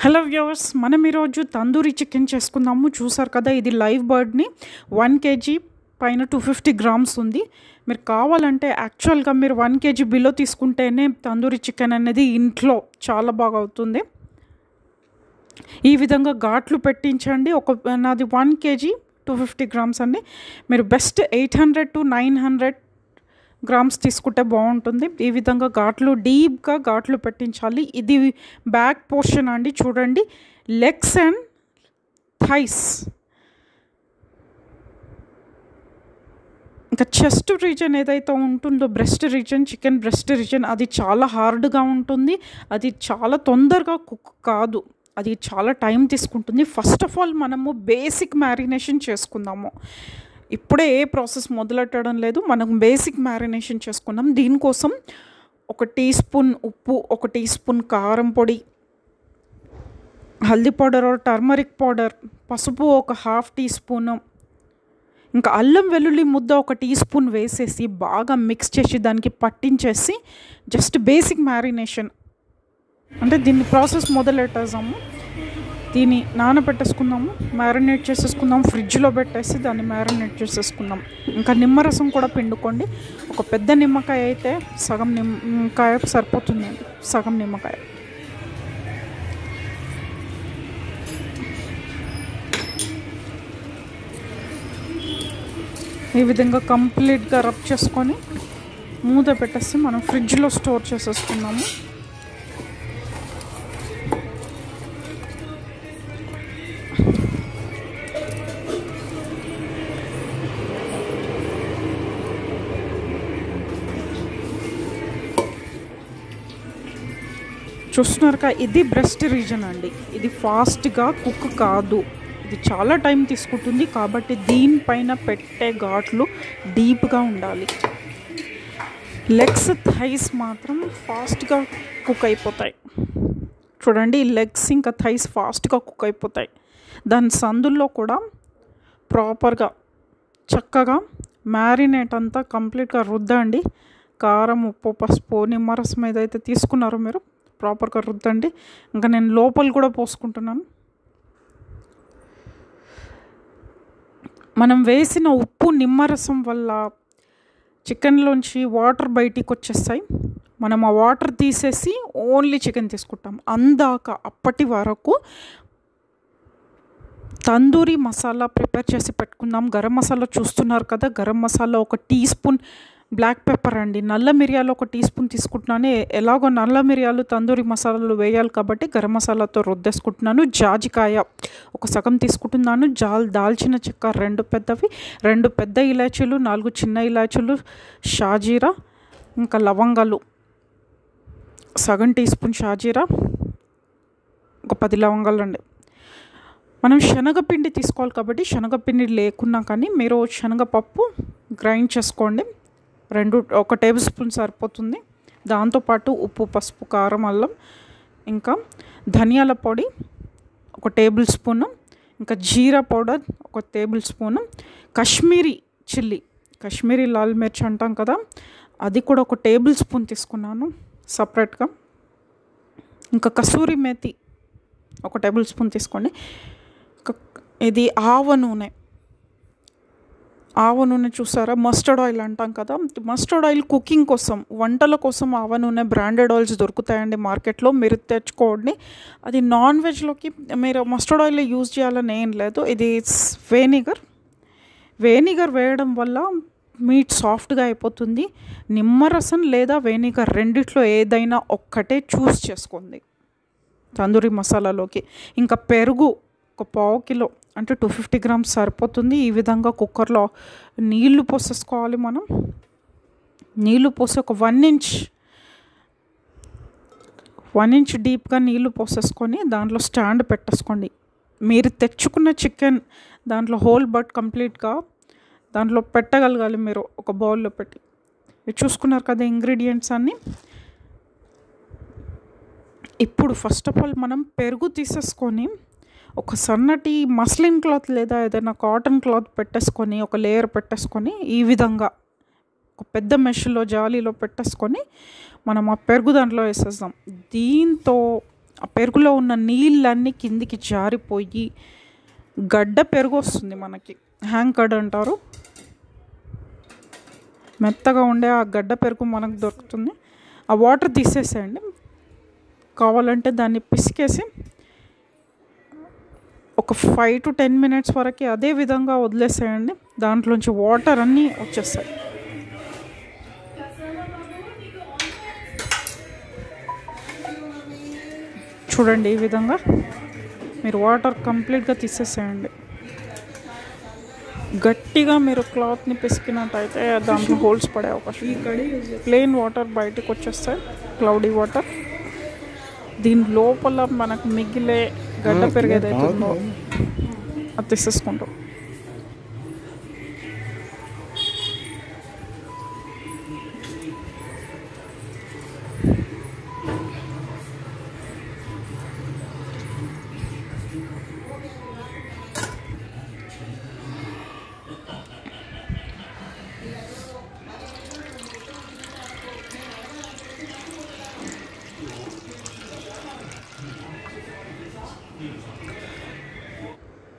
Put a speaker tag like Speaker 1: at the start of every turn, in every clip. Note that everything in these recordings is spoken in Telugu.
Speaker 1: హలో వ్యూవర్స్, మనం ఈరోజు తందూరి చికెన్ చేసుకుందాము. చూసారు కదా, ఇది లైవ్ బర్డ్ని 1 kg పైన 250 గ్రామ్స్ ఉంది. మీరు కావాలంటే యాక్చువల్గా మీరు 1 kg బిలో తీసుకుంటేనే తందూరి చికెన్ అనేది ఇంట్లో చాలా బాగా అవుతుంది. ఈ విధంగా ఘాట్లు పెట్టించండి. నాది 1 kg 250 గ్రామ్స్ అండి. మీరు బెస్ట్ 800 to 900 గ్రామ్స్ తీసుకుంటే బాగుంటుంది. ఈ విధంగా డీప్గా ఘాట్లు పెట్టించాలి. ఇది బ్యాక్ పోర్షన్ అండి. చూడండి, లెగ్స్ అండ్ థైస్, ఇంకా చెస్ట్ రీజన్ ఏదైతే ఉంటుందో breast reason, chicken breast reason, అది చాలా హార్డ్గా ఉంటుంది. అది చాలా తొందరగా కుక్ కాదు, అది చాలా టైం తీసుకుంటుంది. ఫస్ట్ ఆఫ్ ఆల్ మనము బేసిక్ మ్యారినేషన్ చేసుకుందాము. ఇప్పుడే ఏ ప్రాసెస్ మొదలెట్టడం లేదు, మనం బేసిక్ మ్యారినేషన్ చేసుకున్నాం. దీనికోసం 1 టీ స్పూన్ ఉప్పు, 1 టీ స్పూన్ కారం పొడి, haldi powder are turmeric powder, పసుపు 1/2 టీ స్పూను, ఇంకా అల్లం వెల్లుల్లి ముద్ద 1 టీ స్పూన్ వేసేసి బాగా మిక్స్ చేసి దానికి పట్టించేసి జస్ట్ బేసిక్ మ్యారినేషన్ అంటే దీన్ని ప్రాసెస్ మొదలెట్టేసాము. దీన్ని నానబెట్టేసుకుందాము, మ్యారినేట్ చేసేసుకుందాం, ఫ్రిడ్జ్లో పెట్టేసి దాన్ని మ్యారినేట్ చేసేసుకుందాం. ఇంకా నిమ్మరసం కూడా పిండుకోండి. ఒక పెద్ద నిమ్మకాయ అయితే సగం నిమ్మకాయ సరిపోతుందండి, సగం నిమ్మకాయ. ఈ విధంగా కంప్లీట్గా రబ్ చేసుకొని మూత పెట్టేసి మనం ఫ్రిడ్జ్లో స్టోర్ చేసేసుకుందాము. చూస్తున్నారుగా, ఇది బ్రెస్ట్ రీజన్ అండి. ఇది ఫాస్ట్గా కుక్ కాదు, ఇది చాలా టైం తీసుకుంటుంది. కాబట్టి దీనిపైన పెట్టే ఘాట్లు డీప్గా ఉండాలి. లెగ్స్, థైస్ మాత్రం ఫాస్ట్గా కుక్ అయిపోతాయి. చూడండి, లెగ్స్ ఇంకా థైస్ ఫాస్ట్గా కుక్ అయిపోతాయి. దాని సందుల్లో కూడా ప్రాపర్గా చక్కగా మ్యారినేట్ అంతా కంప్లీట్గా రుద్దండి. కారం, ఉప్పు, పసుపు, నిమ్మరసం ఏదైతే తీసుకున్నారో మీరు ప్రాపర్గా రుద్దండి. ఇంకా నేను లోపల కూడా పోసుకుంటున్నాను. మనం వేసిన ఉప్పు, నిమ్మరసం వల్ల చికెన్లోంచి వాటర్ బయటికి వచ్చేస్తాయి. మనం ఆ వాటర్ తీసేసి ఓన్లీ చికెన్ తీసుకుంటాం. అప్పటి వరకు తందూరి మసాలా ప్రిపేర్ చేసి పెట్టుకుందాం. గరం మసాలా చూస్తున్నారు కదా, garam masala 1 teaspoon, black pepper అండి, నల్ల మిరియాలు 1 టీ స్పూన్ తీసుకుంటున్నాను. ఎలాగో నల్ల మిరియాలు తందూరి మసాలాలు వేయాలి కాబట్టి గరం మసాలాతో రుద్దేసుకుంటున్నాను. జాజికాయ 1 సగం తీసుకుంటున్నాను. దాల్చిన చెక్క 2 పెద్దవి, 2 పెద్ద ఇలాచీలు, 4 చిన్న ఇలాచీలు, షాజీరా, ఇంకా లవంగాలు సగం టీ స్పూన్ షాజీరా, ఒక 10 లవంగాలు అండి. మనం శనగపిండి తీసుకోవాలి కాబట్టి శనగపిండి లేకున్నా కానీ మీరు శనగపప్పు గ్రైండ్ చేసుకోండి. 1 టేబుల్ స్పూన్ సరిపోతుంది. దాంతోపాటు ఉప్పు, పసుపు, కారం, అల్లం, ఇంకా ధనియాల పొడి 1 టేబుల్ స్పూను, ఇంకా జీరా powder 1 tablespoon, Kashmiri chilli, Kashmiri లాల్ మిర్చి అంటాం కదా, అది కూడా 1 టేబుల్ స్పూన్ తీసుకున్నాను సపరేట్గా. ఇంకా కసూరి మేతి 1 టేబుల్ స్పూన్ తీసుకోండి. ఇది ఆవ నూనె చూసారా, మస్టర్డ్ ఆయిల్ అంటాం కదా, మస్టర్డ్ ఆయిల్ కుకింగ్ కోసం, వంటల కోసం ఆవ నూనె బ్రాండెడ్ ఆయిల్స్ దొరుకుతాయండి మార్కెట్లో, మీరు తెచ్చుకోండి. అది నాన్ వెజ్లోకి మీరు మస్టర్డ్ ఆయిల్ యూజ్ చేయాలని ఏం లేదు. ఇది వెనిగర్ వేయడం వల్ల మీట్ సాఫ్ట్గా అయిపోతుంది. నిమ్మరసం లేదా వెనిగర్ రెండిట్లో ఏదైనా ఒక్కటే చూస్ చేసుకోండి తందూరి మసాలాలోకి. ఇంకా పెరుగు 1 పావు కిలో అంటే 250 గ్రామ్స్ సరిపోతుంది. ఈ విధంగా కుక్కర్లో నీళ్లు పోసేసుకోవాలి. మనం నీళ్లు పోసి ఒక 1 ఇంచ్ డీప్గా నీళ్లు పోసేసుకొని దాంట్లో స్టాండ్ పెట్టేసుకోండి. మీరు తెచ్చుకున్న చికెన్ దాంట్లో హోల్ బట్ కంప్లీట్గా దాంట్లో పెట్టగలగాలి మీరు, ఒక బౌల్లో పెట్టి. మీరు చూసుకున్నారు కదా ఇంగ్రీడియంట్స్ అన్నీ. ఇప్పుడు ఫస్ట్ ఆఫ్ ఆల్ మనం పెరుగు తీసేసుకొని ఒక సన్నటి మస్లిన్ క్లాత్ లేదా ఏదైనా కాటన్ క్లాత్ పెట్టేసుకొని ఒక లేయర్ పెట్టేసుకొని ఈ విధంగా ఒక పెద్ద మెష్లో జాలీలో పెట్టేసుకొని మనం ఆ పెరుగు దాంట్లో వేసేద్దాం. దీంతో ఆ పెరుగులో ఉన్న నీళ్ళన్నీ కిందికి జారిపోయి గడ్డ పెరుగు వస్తుంది మనకి. హ్యాంగ్ కర్డ్ అంటారు. మెత్తగా ఉండే ఆ గడ్డ పెరుగు మనకు దొరుకుతుంది. ఆ వాటర్ తీసేసేయండి. కావాలంటే దాన్ని పిసికేసి ఒక 5 to 10 minutes వరకు అదే విధంగా వదిలేసేయండి. దాంట్లోంచి వాటర్ అన్నీ వచ్చేస్తాయి. చూడండి, ఈ విధంగా మీరు వాటర్ కంప్లీట్గా తీసేసేయండి. గట్టిగా మీరు క్లాత్ని పిసికినట్టయితే దాంట్లో హోల్స్ పడే అవకాశం. ప్లెయిన్ వాటర్ బయటకు వచ్చేస్తాయి, క్లౌడీ వాటర్. దీని లోపల మనకు మిగిలే గడ్డ పెరిగేదైతుందో అది తీసేసుకుంటాం.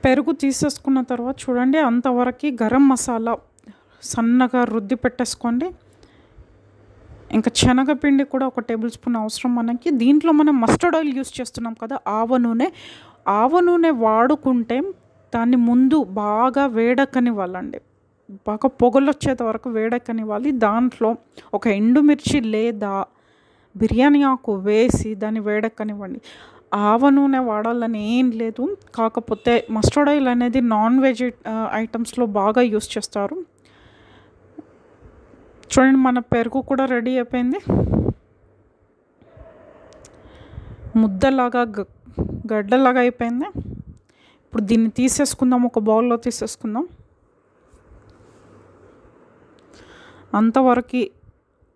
Speaker 1: పెరుగు తీసేసుకున్న తర్వాత చూడండి, అంతవరకు గరం మసాలా సన్నగా రుద్ది పెట్టేసుకోండి. ఇంకా శనగపిండి కూడా 1 టేబుల్ స్పూన్ అవసరం మనకి. దీంట్లో మనం మస్టర్డ్ ఆయిల్ యూస్ చేస్తున్నాం కదా, ఆవ నూనె వాడుకుంటే దాన్ని ముందు బాగా వేడెక్కనివ్వాలండి. బాగా పొగలు వచ్చేంత వరకు వేడెక్కనివ్వాలి. దాంట్లో ఒక ఎండుమిర్చి లేదా బిర్యానీ ఆకు వేసి దాన్ని వేడెక్కనివ్వండి. ఆవ నూనె వాడాలని ఏం లేదు, కాకపోతే మస్టర్డ్ ఆయిల్ అనేది నాన్ వెజ్ ఐటమ్స్లో బాగా యూస్ చేస్తారు. చూడండి, మన పెరుగు కూడా రెడీ అయిపోయింది. ముద్దలాగా గడ్డలాగా అయిపోయింది. ఇప్పుడు దీన్ని తీసేసుకుందాం, ఒక బౌల్లో తీసేసుకుందాం. అంతవరకు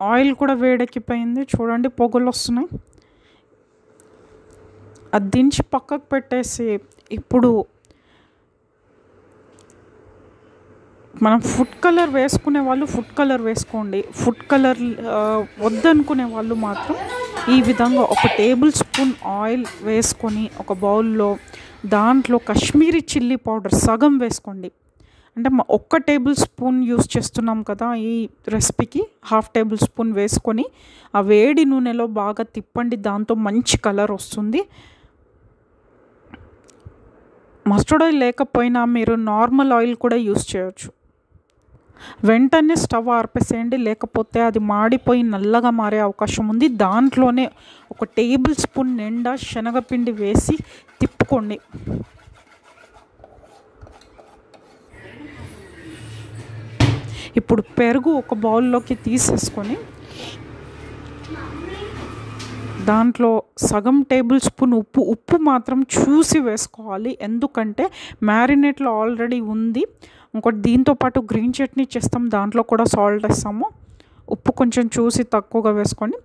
Speaker 1: ఆయిల్ కూడా వేడెక్కిపోయింది. చూడండి, పొగలు వస్తున్నాయి. అది దించి పక్కకు పెట్టేసి ఇప్పుడు మనం ఫుడ్ కలర్ వేసుకునే వాళ్ళు ఫుడ్ కలర్ వేసుకోండి. ఫుడ్ కలర్ వద్దనుకునే వాళ్ళు మాత్రం ఈ విధంగా 1 టేబుల్ స్పూన్ ఆయిల్ వేసుకొని ఒక బౌల్లో దాంట్లో కాశ్మీరీ చిల్లీ పౌడర్ సగం వేసుకోండి. అంటే 1 టేబుల్ స్పూన్ యూస్ చేస్తున్నాం కదా ఈ రెసిపీకి, 1/2 టేబుల్ స్పూన్ వేసుకొని ఆ వేడి నూనెలో బాగా తిప్పండి. దాంతో మంచి కలర్ వస్తుంది. మస్టర్డ్ ఆయిల్ లేకపోయినా మీరు నార్మల్ ఆయిల్ కూడా యూస్ చేయొచ్చు. వెంటనే స్టవ్ ఆర్పేసేయండి, లేకపోతే అది మాడిపోయి నల్లగా మారే అవకాశం ఉంది. దాంట్లోనే 1 టేబుల్ స్పూన్ నిండా శనగపిండి వేసి తిప్పుకోండి. ఇప్పుడు పెరుగు ఒక బౌల్లోకి తీసేసుకొని దాంట్లో సగం టేబుల్ స్పూన్ ఉప్పు మాత్రం చూసి వేసుకోవాలి, ఎందుకంటే మ్యారినేట్లో ఆల్రెడీ ఉంది. ఇంకోటి దీంతోపాటు గ్రీన్ చట్నీ చేస్తాం, దాంట్లో కూడా సాల్ట్ వేస్తాము. ఉప్పు కొంచెం చూసి తక్కువగా వేసుకోండి.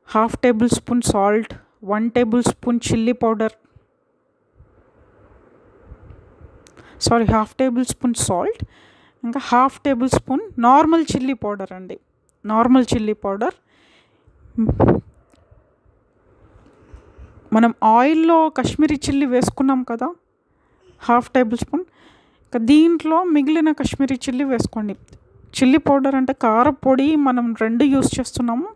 Speaker 1: 1/2 tablespoon salt, 1 tablespoon chilli powder, 1/2 tablespoon salt, ఇంకా 1/2 tablespoon normal chilli powder అండి. Normal chilli powder. మనం ఆయిల్లో కాశ్మీరీ చిల్లీ వేసుకున్నాం కదా 1/2 టేబుల్ స్పూన్, ఇంకా దీంట్లో మిగిలిన కాశ్మీరీ చిల్లీ వేసుకోండి. చిల్లీ పౌడర్ అంటే కారపొడి మనం 2 యూస్ చేస్తున్నాము.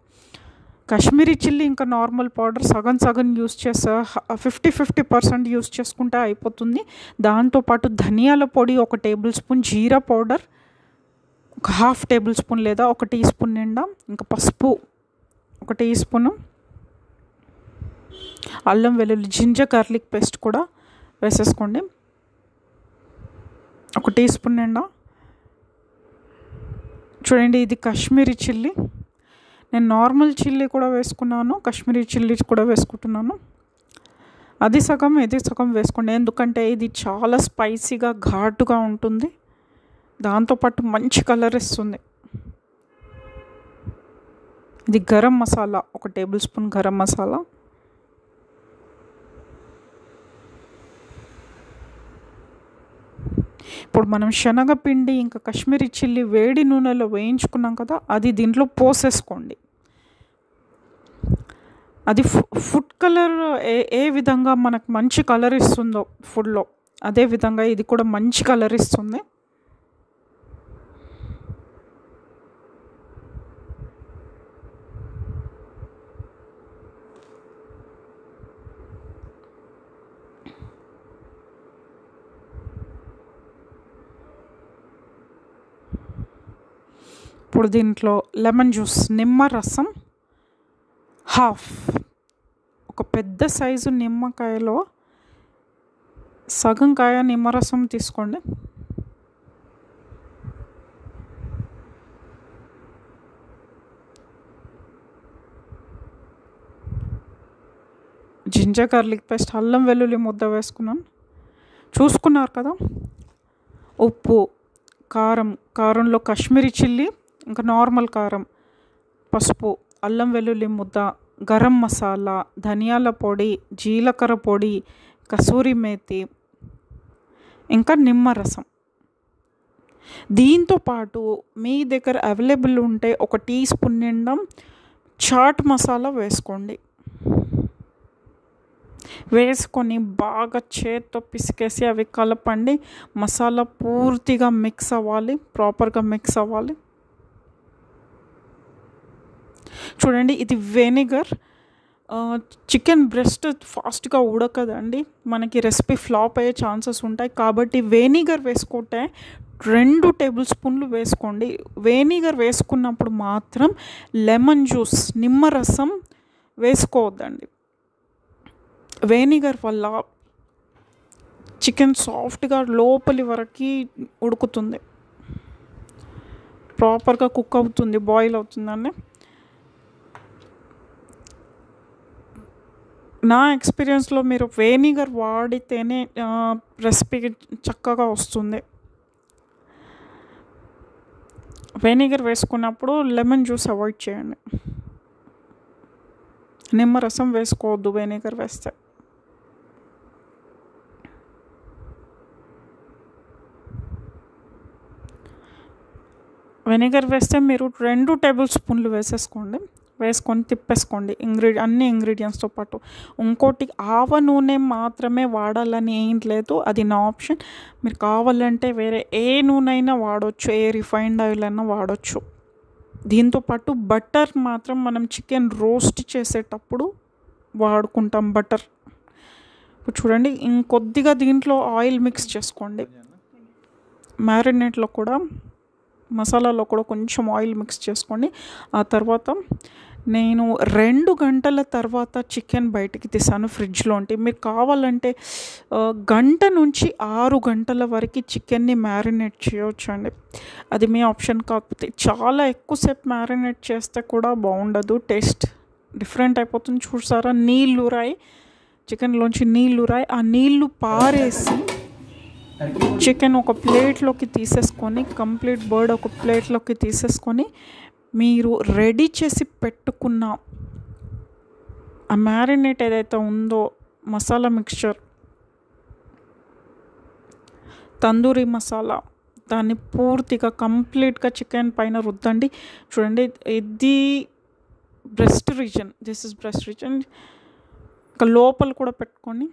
Speaker 1: కాశ్మీరీ చిల్లీ ఇంకా నార్మల్ పౌడర్ సగం యూస్ చేసా 50% యూస్ చేసుకుంటే అయిపోతుంది. దాంతోపాటు ధనియాల పొడి 1 టేబుల్ స్పూన్, జీరా పౌడర్ 1/2 టేబుల్ స్పూన్ లేదా 1 టీ స్పూన్ నిండా, ఇంకా పసుపు 1 టీ స్పూను, అల్లం వెల్లుల్లి జింజర్ గార్లిక్ పేస్ట్ కూడా వేసేసుకోండి 1 టీ స్పూన్ నిండా. చూడండి, ఇది కాశ్మీరీ చిల్లీ. నేను నార్మల్ చిల్లీ కూడా వేసుకున్నాను, కాశ్మీరీ చిల్లీ కూడా వేసుకుంటున్నాను. అది సగం ఇది సగం వేసుకోండి, ఎందుకంటే ఇది చాలా స్పైసీగా ఘాటుగా ఉంటుంది. దాంతోపాటు మంచి కలర్ ఇస్తుంది. ఇది గరం మసాలా, 1 టేబుల్ స్పూన్ గరం మసాలా. ఇప్పుడు మనం శనగపిండి ఇంకా కాశ్మీరీ చిల్లీ వేడి నూనెలో వేయించుకున్నాం కదా, అది దీంట్లో పోసేసుకోండి. అది ఫుడ్ కలర్ ఏ విధంగా మనకు మంచి కలర్ ఇస్తుందో ఫుడ్‌లో, అదే విధంగా ఇది కూడా మంచి కలర్ ఇస్తుంది. ఇప్పుడు దీంట్లో లెమన్ జ్యూస్, నిమ్మరసం హాఫ్, ఒక పెద్ద సైజు నిమ్మకాయలో సగం కాయ నిమ్మరసం తీసుకోండి. జింజర్ గార్లిక్ పేస్ట్, అల్లం వెల్లుల్లి ముద్ద వేసుకున్నాను. చూసుకున్నారు కదా. ఉప్పు, కారంలో కాశ్మీరీ చిల్లీ, ఇంకా నార్మల్ కారం, పసుపు, అల్లం వెల్లుల్లి ముద్ద, గరం మసాలా, ధనియాల పొడి, జీలకర్ర పొడి, కసూరి మేతి, ఇంకా నిమ్మరసం. దీంతో పాటు మీ దగ్గర అవైలబుల్ ఉంటే ఒక టీ స్పూన్ నిండా చాట్ మసాలా వేసుకోండి. వేసుకొని బాగా చేత్తో పిసికేసి అవి కలపండి. మసాలా పూర్తిగా మిక్స్ అవ్వాలి, ప్రాపర్గా మిక్స్ అవ్వాలి. చూడండి, ఇది వెనిగర్. చికెన్ బ్రెస్ట్ ఫాస్ట్గా ఉడకదండి, మనకి రెసిపీ ఫ్లాప్ అయ్యే ఛాన్సెస్ ఉంటాయి. కాబట్టి వెనిగర్ వేసుకుంటే 2 టేబుల్ స్పూన్లు వేసుకోండి. వెనిగర్ వేసుకున్నప్పుడు మాత్రం లెమన్ జ్యూస్, నిమ్మరసం వేసుకోవద్దండి. వెనిగర్ వల్ల చికెన్ సాఫ్ట్గా లోపలి వరకు ఉడుకుతుంది, ప్రాపర్గా కుక్ అవుతుంది, బాయిల్ అవుతుందండి. నా ఎక్స్పీరియన్స్లో మీరు వెనిగర్ వాడితేనే రెసిపీ చక్కగా వస్తుంది. వెనిగర్ వేసుకున్నప్పుడు లెమన్ జ్యూస్ అవాయిడ్ చేయండి, నిమ్మరసం వేసుకోవద్దు వెనిగర్ వేస్తే. వెనిగర్ వేస్తే మీరు 2 టేబుల్ స్పూన్లు వేసేసుకోండి. వేసుకొని తిప్పేసుకోండి అన్ని ఇంగ్రీడియంట్స్తో పాటు. ఇంకోటి, ఆవ నూనె మాత్రమే వాడాలని ఏం లేదు, అది నా ఆప్షన్. మీరు కావాలంటే వేరే ఏ నూనె అయినా వాడవచ్చు, ఏ రిఫైన్డ్ ఆయిల్ అయినా వాడచ్చు. దీంతోపాటు బటర్ మాత్రం మనం చికెన్ రోస్ట్ చేసేటప్పుడు వాడుకుంటాం బటర్. ఇప్పుడు చూడండి, ఇంకొద్దిగా దీంట్లో ఆయిల్ మిక్స్ చేసుకోండి. మ్యారినేట్లో కూడా, మసాలాలో కూడా కొంచెం ఆయిల్ మిక్స్ చేసుకోండి. ఆ తర్వాత నేను 2 గంటల తర్వాత చికెన్ బయటికి తీసాను ఫ్రిడ్జ్లోంటి. మీరు కావాలంటే గంట నుంచి 6 గంటల వరకు చికెన్ని మ్యారినేట్ చేయొచ్చండి, అది మీ ఆప్షన్. కాకపోతే చాలా ఎక్కువసేపు మ్యారినేట్ చేస్తే కూడా బాగుండదు, టేస్ట్ డిఫరెంట్ అయిపోతుంది. చూసారా, నీళ్ళురాయి, చికెన్లోంచి నీళ్ళురాయి. ఆ నీళ్ళు పారేసి చికెన్ ఒక ప్లేట్లోకి తీసేసుకొని, కంప్లీట్ బర్డ్ ఒక ప్లేట్లోకి తీసేసుకొని, మీరు రెడీ చేసి పెట్టుకున్న ఆ మ్యారినేట్ ఏదైతే ఉందో మసాలా మిక్స్చర్, తందూరి మసాలా, దాన్ని పూర్తిగా కంప్లీట్గా చికెన్ పైన రుద్దండి. చూడండి, ఇది breast reason, this is breast reason. ఇంకా లోపల కూడా పెట్టుకొని,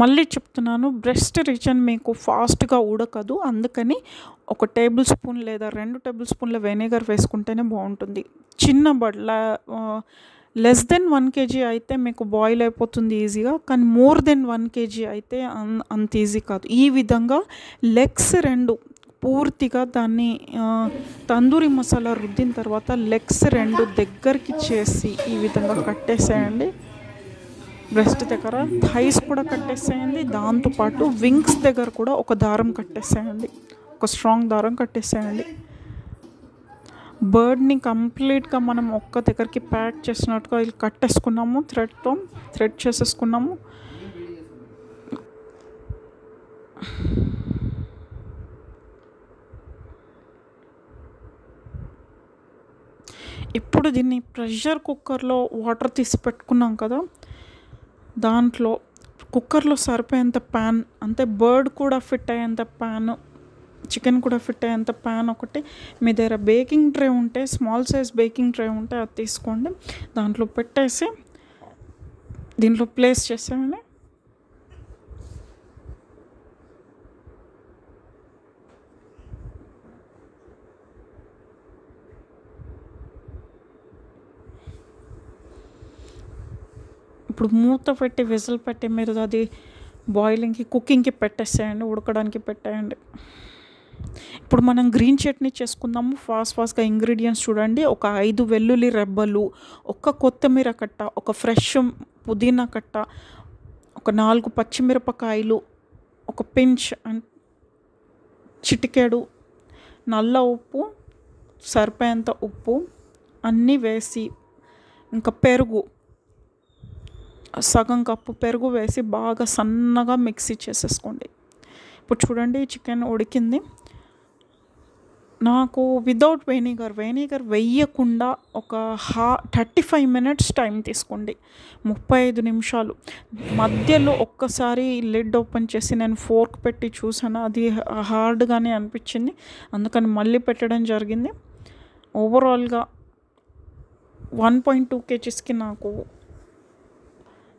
Speaker 1: మళ్ళీ చెప్తున్నాను, బ్రెస్ట్ రీజన్ మీకు ఫాస్ట్గా ఉడకదు, అందుకని ఒక టేబుల్ స్పూన్ లేదా 2 టేబుల్ స్పూన్ల వెనిగర్ వేసుకుంటేనే బాగుంటుంది. చిన్న లెస్ దెన్ 1 kg అయితే మీకు బాయిల్ అయిపోతుంది ఈజీగా, కానీ మోర్ దెన్ 1 kg అయితే అంత ఈజీ కాదు. ఈ విధంగా లెగ్స్ 2 పూర్తిగా దాన్ని తందూరి మసాలా రుద్దిన తర్వాత లెగ్స్ 2 దగ్గరికి చేసి ఈ విధంగా కట్టేసేయండి. బ్రెస్ట్ దగ్గర థైస్ కూడా కట్టేసేయండి, దాంతోపాటు వింగ్స్ దగ్గర కూడా ఒక దారం కట్టేసేయండి, ఒక స్ట్రాంగ్ దారం కట్టేసేయండి. బర్డ్ని కంప్లీట్గా మనం ఒక్క దగ్గరికి ప్యాక్ చేసినట్టుగా ఇలా కట్టేసుకున్నాము, థ్రెడ్ చేసేసుకున్నాము. ఇప్పుడు దీన్ని ప్రెషర్ కుక్కర్లో వాటర్ తీసి పెట్టుకున్నాం కదా, దాంట్లో కుక్కర్లో సరిపోయేంత ప్యాన్, అంతే బర్డ్ కూడా ఫిట్ అయ్యేంత ప్యాన్ చికెన్ కూడా ఫిట్ అయ్యేంత ప్యాన్ ఒకటి, మీ దగ్గర బేకింగ్ ట్రే ఉంటే, స్మాల్ సైజ్ బేకింగ్ ట్రే ఉంటే అది తీసుకోండి. దాంట్లో పెట్టేసి దీంట్లో ప్లేస్ చేసేయండి. ఇప్పుడు మూత పెట్టి విజిల్ పెట్టి మీరు అది బాయిలింగ్కి కుకింగ్కి పెట్టేసేయండి, ఉడకడానికి పెట్టేయండి. ఇప్పుడు మనం గ్రీన్ చట్నీ చేసుకుందాము. ఫాస్ట్గా ఇంగ్రీడియంట్స్ చూడండి. ఒక 5 వెల్లుల్లి రెబ్బలు, ఒక కొత్తిమీర కట్ట, ఒక ఫ్రెష్ పుదీనా కట్ట, ఒక 4 పచ్చిమిరపకాయలు, ఒక పించ్ అండ్ చిటికెడు నల్ల ఉప్పు, సరిపోయేంత ఉప్పు అన్నీ వేసి, ఇంకా పెరుగు సగం కప్పు పెరుగు వేసి బాగా సన్నగా మిక్సీ చేసేసుకోండి. ఇప్పుడు చూడండి చికెన్ ఉడికింది. నాకు వితౌట్ వెనిగర్ వేయకుండా ఒక 35 మినిట్స్ టైం తీసుకోండి, 35 నిమిషాలు. మధ్యలో ఒక్కసారి లిడ్ ఓపెన్ చేసి నేను ఫోర్క్ పెట్టి చూసాను, అది హార్డ్గానే అనిపించింది, అందుకని మళ్ళీ పెట్టడం జరిగింది. ఓవరాల్గా 1.2 kgsకి నాకు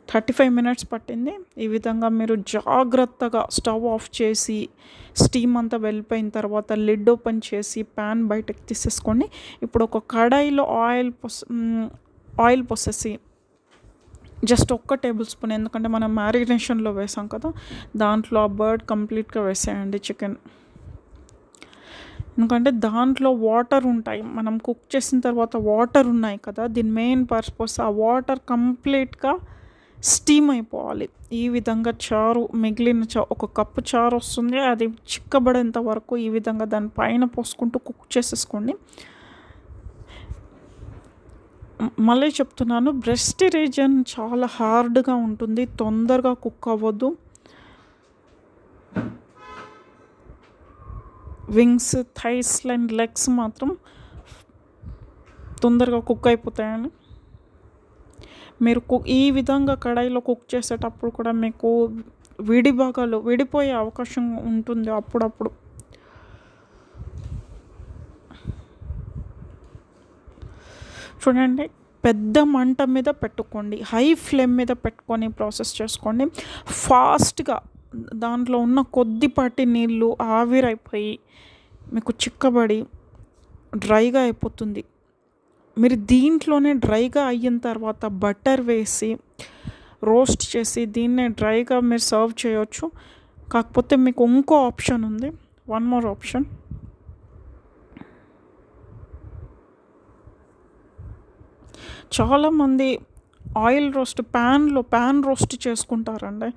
Speaker 1: 35 మినిట్స్ పట్టింది. ఈ విధంగా మీరు జాగ్రత్తగా స్టవ్ ఆఫ్ చేసి స్టీమ్ అంతా వెళ్ళిపోయిన తర్వాత లిడ్ ఓపెన్ చేసి ప్యాన్ బయటకు తీసేసుకోండి. ఇప్పుడు ఒక కడాయిలో ఆయిల్ పోసేసి జస్ట్ 1 టేబుల్ స్పూన్, ఎందుకంటే మనం మ్యారినేషన్లో వేసాం కదా, దాంట్లో ఆ బర్డ్ కంప్లీట్గా వేసేయండి చికెన్. ఎందుకంటే దాంట్లో వాటర్ ఉంటాయి, మనం కుక్ చేసిన తర్వాత వాటర్ ఉన్నాయి కదా, దీని మెయిన్ పర్పస్ ఆ వాటర్ కంప్లీట్గా స్టీమ్ అయిపోవాలి. ఈ విధంగా చారు మిగిలిన ఒక కప్పు చారు వస్తుంది, అది చిక్కబడేంత వరకు ఈ విధంగా దానిపైన పోసుకుంటూ కుక్ చేసేసుకోండి. మళ్ళీ చెప్తున్నాను, బ్రెస్ట్ రీజన్ చాలా హార్డ్గా ఉంటుంది, తొందరగా కుక్ అవ్వద్దు. వింగ్స్, థైస్ అండ్ లెగ్స్ మాత్రం తొందరగా కుక్ అయిపోతాయని. మీరు ఈ విధంగా కడాయిలో కుక్ చేసేటప్పుడు కూడా మీకు భాగాలు విడిపోయే అవకాశం ఉంటుంది అప్పుడప్పుడు. చూడండి, పెద్ద మంట మీద పెట్టుకోండి, హై ఫ్లేమ్ మీద పెట్టుకొని ప్రాసెస్ చేసుకోండి. ఫాస్ట్గా దాంట్లో ఉన్న కొద్దిపాటి నీళ్ళు ఆవిరైపోయి మీకు చిక్కబడి డ్రైగా అయిపోతుంది. మీరు దీంట్లోనే డ్రైగా అయిన తర్వాత బటర్ వేసి రోస్ట్ చేసి దీన్నే డ్రైగా మీరు సర్వ్ చేయొచ్చు. కాకపోతే మీకు ఇంకో ఆప్షన్ ఉంది, 1 more ఆప్షన్. చాలామంది ప్యాన్ రోస్ట్ చేసుకుంటారండి,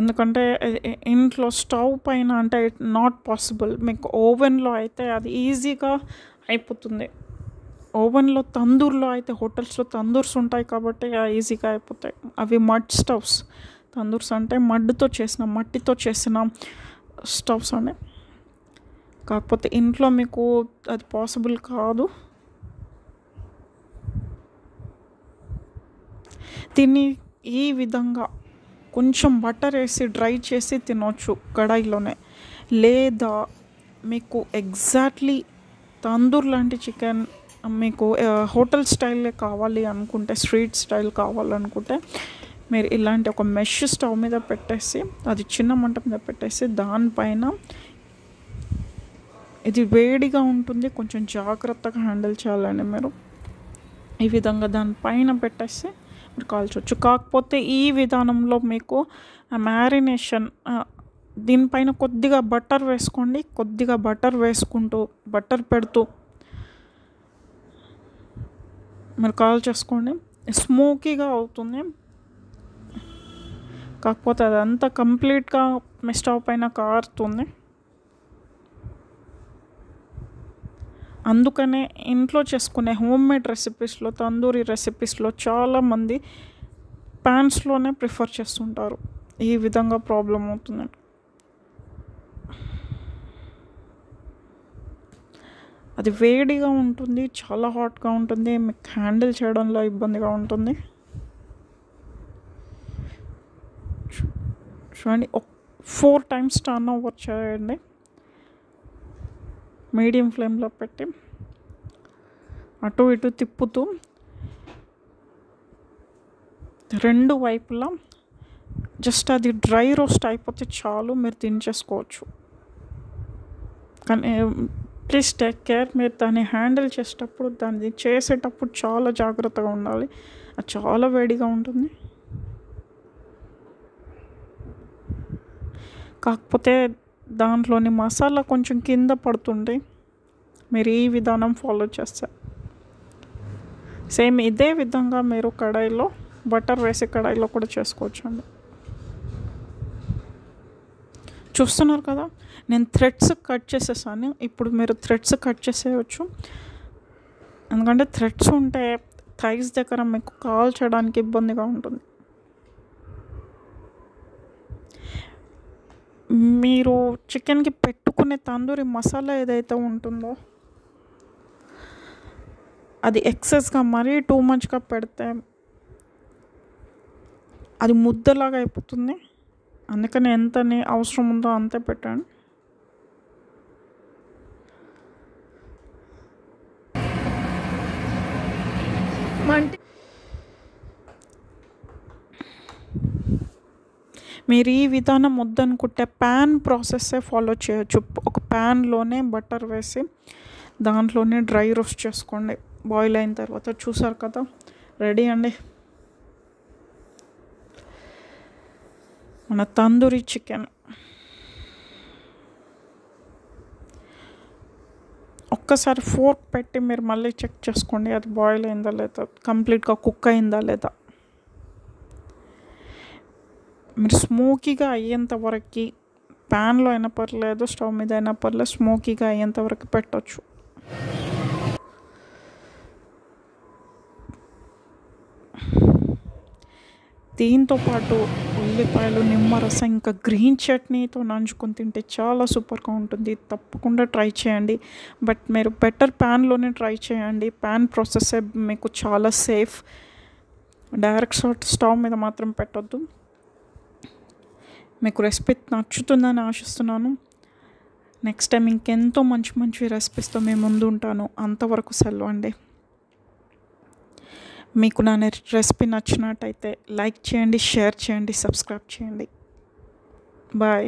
Speaker 1: ఎందుకంటే ఇంట్లో స్టవ్ పైన అంటే నాట్ పాసిబుల్. మీకు ఓవెన్లో అయితే అది ఈజీగా అయిపోతుంది. ఓవెన్లో తందూర్లో అయితే హోటల్స్లో తందూర్స్ ఉంటాయి కాబట్టి ఈజీగా అయిపోతాయి. అవి మడ్ స్టవ్స్, తందూర్స్ అంటే మట్టితో చేసిన స్టవ్స్ అండి. కాకపోతే ఇంట్లో మీకు అది పాసిబుల్ కాదు. దీన్ని ఈ విధంగా కొంచెం బటర్ వేసి డ్రై చేసి తినొచ్చు కడాయిలోనే, లేదా మీకు ఎగ్జాక్ట్లీ తందూర్ లాంటి చికెన్ మీకు హోటల్ స్టైలే కావాలి అనుకుంటే, స్ట్రీట్ స్టైల్ కావాలనుకుంటే మీరు ఇలాంటి ఒక మెష్ స్టవ్ మీద పెట్టేసి, అది చిన్న మంట మీద పెట్టేసి, దానిపైన ఇది వేడిగా ఉంటుంది, కొంచెం జాగ్రత్తగా హ్యాండిల్ చేయాలండి మీరు. ఈ విధంగా దానిపైన పెట్టేసి మీరు కాల్చవచ్చు. కాకపోతే ఈ విధానంలో మీకు మ్యారినేషన్ దీనిపైన కొద్దిగా బటర్ వేసుకోండి, కొద్దిగా బటర్ వేసుకుంటూ బటర్ పెడుతూ మీరు కాల్ చేసుకోండి. స్మోకీగా అవుతుంది, కాకపోతే అదంతా కంప్లీట్గా మీ స్టవ్ పైన కారుతుంది. అందుకనే ఇంట్లో చేసుకునే హోమ్మేడ్ రెసిపీస్లో, తందూరి రెసిపీస్లో చాలామంది ప్యాన్స్లోనే ప్రిఫర్ చేస్తుంటారు. ఈ విధంగా ప్రాబ్లం అవుతుందండి. అది వేడిగా ఉంటుంది, చాలా హాట్గా ఉంటుంది, మీకు హ్యాండిల్ చేయడంలో ఇబ్బందిగా ఉంటుంది. చూడండి, 4 times టర్న్ ఓవర్ చేయండి. మీడియం ఫ్లేమ్లో పెట్టి అటు ఇటు తిప్పుతూ రెండు వైపులా జస్ట్ అది డ్రై రోస్ట్ అయిపోతే చాలు, మీరు దించేసుకోవచ్చు. కానీ ప్లీజ్ టేక్ కేర్, మీరు దాన్ని హ్యాండిల్ చేసేటప్పుడు దాన్ని చేసేటప్పుడు చాలా జాగ్రత్తగా ఉండాలి. అది చాలా వేడిగా ఉంటుంది. కాకపోతే దాంట్లోని మసాలా కొంచెం కింద పడుతుంది మీరు ఈ విధానం ఫాలో చేస్తే. సేమ్ ఇదే విధంగా మీరు కడాయిలో బటర్ వేసి కడాయిలో కూడా చేసుకోవచ్చు అండి. చూస్తున్నారు కదా, నేను థ్రెడ్స్ కట్ చేసేసాను. ఇప్పుడు మీరు థ్రెడ్స్ కట్ చేసేయచ్చు, ఎందుకంటే థ్రెడ్స్ ఉంటే థైస్ దగ్గర మీకు కాల్చడానికి ఇబ్బందిగా ఉంటుంది. మీరు చికెన్కి పెట్టుకునే తందూరి మసాలా ఏదైతే ఉంటుందో అది ఎక్సెస్గా మరీ టూ మచ్గా పెడితే అది ముద్దలాగా అయిపోతుంది. అందుకని ఎంతని అవసరం ఉందో అంతే పెట్టండి. మీరు ఈ విధానం వద్దనుకుంటే ప్యాన్ ప్రాసెస్సే ఫాలో చేయొచ్చు. ఒక ప్యాన్లోనే బటర్ వేసి దాంట్లోనే డ్రై రోస్ట్ చేసుకోండి. బాయిల్ అయిన తర్వాత చూసారు కదా, రెడీ అండి మన తందూరి చికెన్. ఒక్కసారి ఫోర్క్ పెట్టి మీరు మళ్ళీ చెక్ చేసుకోండి అది బాయిల్ అయిందా లేదా, కంప్లీట్గా కుక్ అయిందా లేదా. మీరు స్మోకీగా అయ్యేంత వరకు ప్యాన్లో అయినా పర్లేదు, స్టవ్ మీద అయినా పర్లేదు, స్మోకీగా అయ్యేంత వరకు పెట్టచ్చు. దీంతో పాటు ఉల్లిపాయలు, నిమ్మరసం, ఇంకా గ్రీన్ చట్నీతో నంచుకొని తింటే చాలా సూపర్గా ఉంటుంది. తప్పకుండా ట్రై చేయండి. బట్ మీరు బెటర్ ప్యాన్లోనే ట్రై చేయండి. ప్యాన్ ప్రాసెస్ మీకు చాలా సేఫ్. డైరెక్ట్ స్టవ్ మీద మాత్రం పెట్టొద్దు. మీకు రెసిపీ నచ్చుతుందని ఆశిస్తున్నాను. నెక్స్ట్ టైం ఇంకెంతో మంచి మంచి రెసిపీస్తో మేము ముందు ఉంటాను. అంతవరకు సెలవు అండి. మీకు నా రెసిపీ నచ్చినట్టయితే లైక్ చేయండి, షేర్ చేయండి, సబ్స్క్రైబ్ చేయండి. బాయ్.